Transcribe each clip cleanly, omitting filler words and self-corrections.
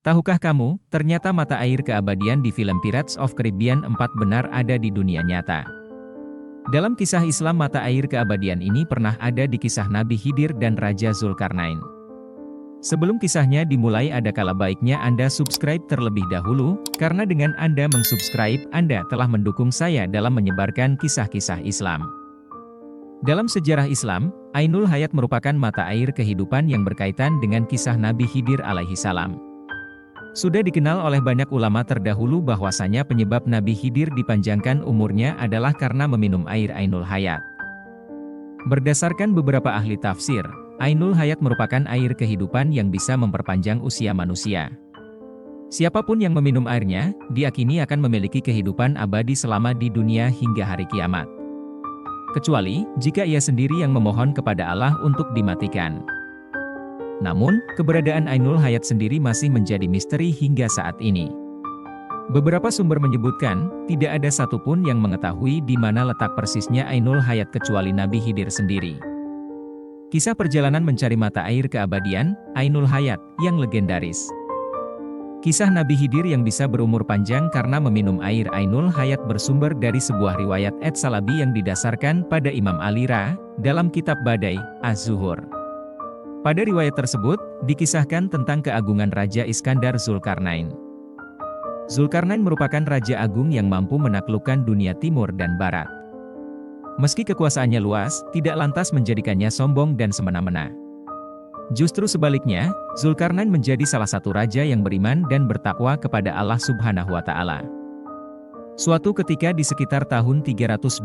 Tahukah kamu, ternyata mata air keabadian di film Pirates of Caribbean 4 benar ada di dunia nyata. Dalam kisah Islam, mata air keabadian ini pernah ada di kisah Nabi Khidir dan Raja Zulkarnain. Sebelum kisahnya dimulai, ada kala baiknya Anda subscribe terlebih dahulu, karena dengan Anda mensubscribe, Anda telah mendukung saya dalam menyebarkan kisah-kisah Islam. Dalam sejarah Islam, Ainul Hayat merupakan mata air kehidupan yang berkaitan dengan kisah Nabi Khidir alaihi salam. Sudah dikenal oleh banyak ulama terdahulu bahwasanya penyebab Nabi Khidir dipanjangkan umurnya adalah karena meminum air Ainul Hayat. Berdasarkan beberapa ahli tafsir, Ainul Hayat merupakan air kehidupan yang bisa memperpanjang usia manusia. Siapapun yang meminum airnya, diyakini akan memiliki kehidupan abadi selama di dunia hingga hari kiamat. Kecuali, jika ia sendiri yang memohon kepada Allah untuk dimatikan. Namun, keberadaan Ainul Hayat sendiri masih menjadi misteri hingga saat ini. Beberapa sumber menyebutkan, tidak ada satupun yang mengetahui di mana letak persisnya Ainul Hayat kecuali Nabi Khidir sendiri. Kisah perjalanan mencari mata air keabadian, Ainul Hayat, yang legendaris. Kisah Nabi Khidir yang bisa berumur panjang karena meminum air Ainul Hayat bersumber dari sebuah riwayat Salabi yang didasarkan pada Imam Ali Ra, dalam kitab Badai, Az-Zuhur. Pada riwayat tersebut, dikisahkan tentang keagungan Raja Iskandar Zulkarnain. Zulkarnain merupakan raja agung yang mampu menaklukkan dunia timur dan barat. Meski kekuasaannya luas, tidak lantas menjadikannya sombong dan semena-mena. Justru sebaliknya, Zulkarnain menjadi salah satu raja yang beriman dan bertakwa kepada Allah Subhanahu wa Ta'ala. Suatu ketika di sekitar tahun 322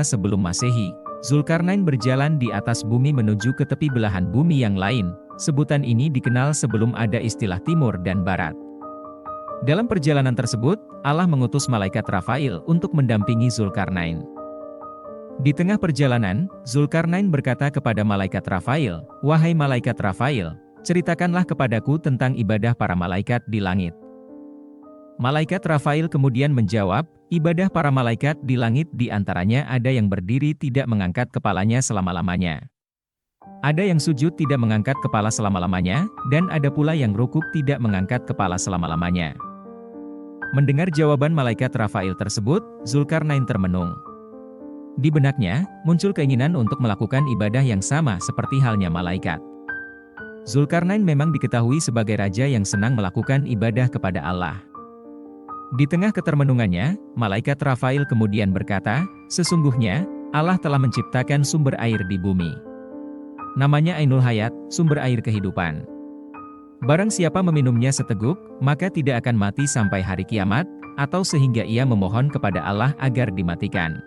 sebelum Masehi, Zulkarnain berjalan di atas bumi menuju ke tepi belahan bumi yang lain. Sebutan ini dikenal sebelum ada istilah timur dan barat. Dalam perjalanan tersebut, Allah mengutus malaikat Rafail untuk mendampingi Zulkarnain. Di tengah perjalanan, Zulkarnain berkata kepada malaikat Rafail, "Wahai malaikat Rafail, ceritakanlah kepadaku tentang ibadah para malaikat di langit." Malaikat Rafail kemudian menjawab, "Ibadah para malaikat di langit di antaranya ada yang berdiri tidak mengangkat kepalanya selama-lamanya. Ada yang sujud tidak mengangkat kepala selama-lamanya, dan ada pula yang rukuk tidak mengangkat kepala selama-lamanya." Mendengar jawaban malaikat Rafail tersebut, Zulkarnain termenung. Di benaknya, muncul keinginan untuk melakukan ibadah yang sama seperti halnya malaikat. Zulkarnain memang diketahui sebagai raja yang senang melakukan ibadah kepada Allah. Di tengah ketermenungannya, malaikat Rafail kemudian berkata, "Sesungguhnya, Allah telah menciptakan sumber air di bumi. Namanya Ainul Hayat, sumber air kehidupan. Barang siapa meminumnya seteguk, maka tidak akan mati sampai hari kiamat, atau sehingga ia memohon kepada Allah agar dimatikan."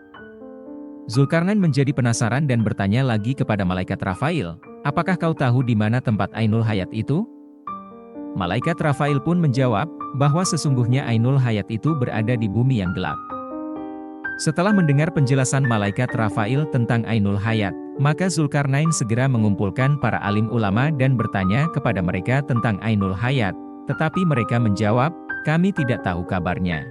Zulkarnain menjadi penasaran dan bertanya lagi kepada malaikat Rafail, "Apakah kau tahu di mana tempat Ainul Hayat itu?" Malaikat Rafail pun menjawab, bahwa sesungguhnya Ainul Hayat itu berada di bumi yang gelap. Setelah mendengar penjelasan malaikat Rafail tentang Ainul Hayat, maka Zulkarnain segera mengumpulkan para alim ulama dan bertanya kepada mereka tentang Ainul Hayat, tetapi mereka menjawab, "Kami tidak tahu kabarnya."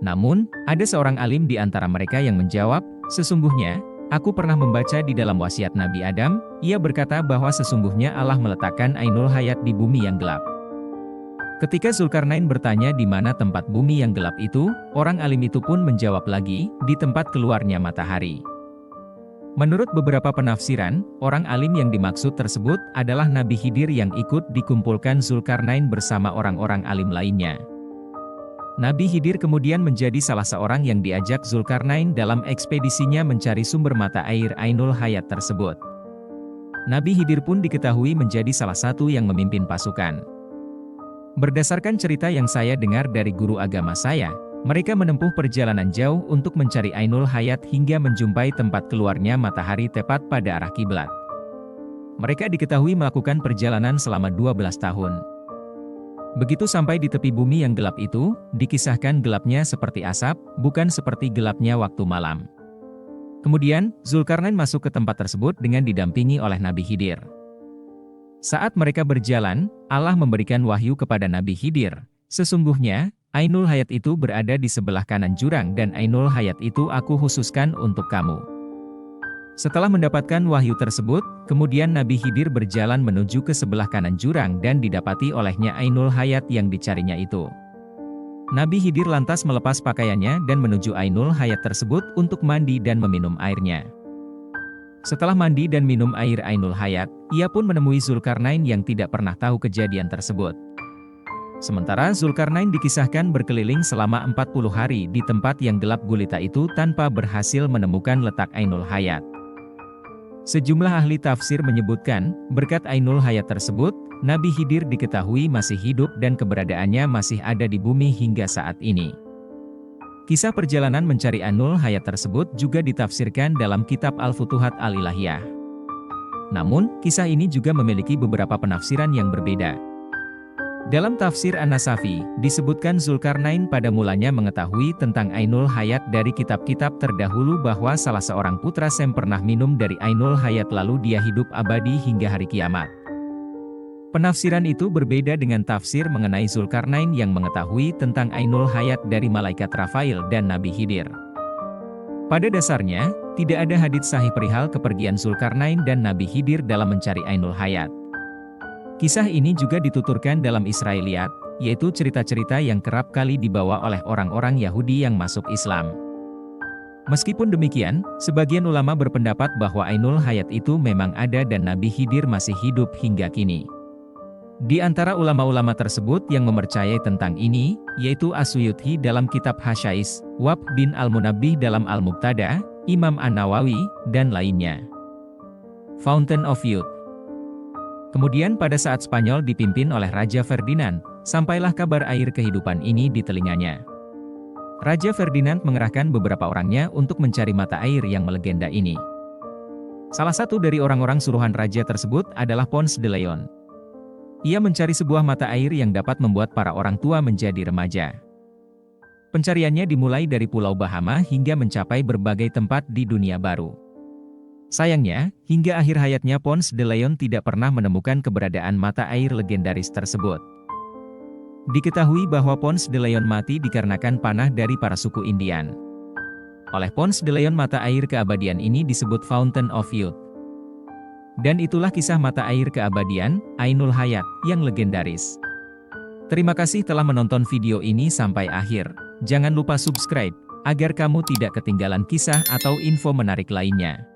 Namun, ada seorang alim di antara mereka yang menjawab, "Sesungguhnya, aku pernah membaca di dalam wasiat Nabi Adam, ia berkata bahwa sesungguhnya Allah meletakkan Ainul Hayat di bumi yang gelap." Ketika Zulkarnain bertanya di mana tempat bumi yang gelap itu, orang alim itu pun menjawab lagi, "Di tempat keluarnya matahari." Menurut beberapa penafsiran, orang alim yang dimaksud tersebut adalah Nabi Khidir yang ikut dikumpulkan Zulkarnain bersama orang-orang alim lainnya. Nabi Khidir kemudian menjadi salah seorang yang diajak Zulkarnain dalam ekspedisinya mencari sumber mata air Ainul Hayat tersebut. Nabi Khidir pun diketahui menjadi salah satu yang memimpin pasukan. Berdasarkan cerita yang saya dengar dari guru agama saya, mereka menempuh perjalanan jauh untuk mencari Ainul Hayat hingga menjumpai tempat keluarnya matahari tepat pada arah kiblat. Mereka diketahui melakukan perjalanan selama 12 tahun. Begitu sampai di tepi bumi yang gelap itu, dikisahkan gelapnya seperti asap, bukan seperti gelapnya waktu malam. Kemudian, Zulkarnain masuk ke tempat tersebut dengan didampingi oleh Nabi Khidir. Saat mereka berjalan, Allah memberikan wahyu kepada Nabi Khidir, "Sesungguhnya, Ainul Hayat itu berada di sebelah kanan jurang dan Ainul Hayat itu aku khususkan untuk kamu." Setelah mendapatkan wahyu tersebut, kemudian Nabi Khidir berjalan menuju ke sebelah kanan jurang dan didapati olehnya Ainul Hayat yang dicarinya itu. Nabi Khidir lantas melepas pakaiannya dan menuju Ainul Hayat tersebut untuk mandi dan meminum airnya. Setelah mandi dan minum air Ainul Hayat, ia pun menemui Zulkarnain yang tidak pernah tahu kejadian tersebut. Sementara Zulkarnain dikisahkan berkeliling selama 40 hari di tempat yang gelap gulita itu tanpa berhasil menemukan letak Ainul Hayat. Sejumlah ahli tafsir menyebutkan, berkat Ainul Hayat tersebut, Nabi Khidir diketahui masih hidup dan keberadaannya masih ada di bumi hingga saat ini. Kisah perjalanan mencari Ainul Hayat tersebut juga ditafsirkan dalam kitab Al-Futuhat Al-Ilahiyah. Namun, kisah ini juga memiliki beberapa penafsiran yang berbeda. Dalam tafsir An-Nasafi, disebutkan Zulkarnain pada mulanya mengetahui tentang Ainul Hayat dari kitab-kitab terdahulu bahwa salah seorang putra Sem pernah minum dari Ainul Hayat lalu dia hidup abadi hingga hari kiamat. Penafsiran itu berbeda dengan tafsir mengenai Zulkarnain yang mengetahui tentang Ainul Hayat dari malaikat Rafail dan Nabi Khidir. Pada dasarnya, tidak ada hadits sahih perihal kepergian Zulkarnain dan Nabi Khidir dalam mencari Ainul Hayat. Kisah ini juga dituturkan dalam Israiliyat, yaitu cerita-cerita yang kerap kali dibawa oleh orang-orang Yahudi yang masuk Islam. Meskipun demikian, sebagian ulama berpendapat bahwa Ainul Hayat itu memang ada dan Nabi Khidir masih hidup hingga kini. Di antara ulama-ulama tersebut yang mempercayai tentang ini, yaitu As-Suyuti dalam kitab Hasyais, Wahb bin Al-Munabbih dalam Al-Mubtada, Imam An-Nawawi, dan lainnya. Fountain of Youth. Kemudian pada saat Spanyol dipimpin oleh Raja Ferdinand, sampailah kabar air kehidupan ini di telinganya. Raja Ferdinand mengerahkan beberapa orangnya untuk mencari mata air yang melegenda ini. Salah satu dari orang-orang suruhan raja tersebut adalah Pons de Leon. Ia mencari sebuah mata air yang dapat membuat para orang tua menjadi remaja. Pencariannya dimulai dari Pulau Bahama hingga mencapai berbagai tempat di dunia baru. Sayangnya, hingga akhir hayatnya Pons de Leon tidak pernah menemukan keberadaan mata air legendaris tersebut. Diketahui bahwa Pons de Leon mati dikarenakan panah dari para suku Indian. Oleh Pons de Leon mata air keabadian ini disebut Fountain of Youth. Dan itulah kisah mata air keabadian, Ainul Hayat, yang legendaris. Terima kasih telah menonton video ini sampai akhir. Jangan lupa subscribe, agar kamu tidak ketinggalan kisah atau info menarik lainnya.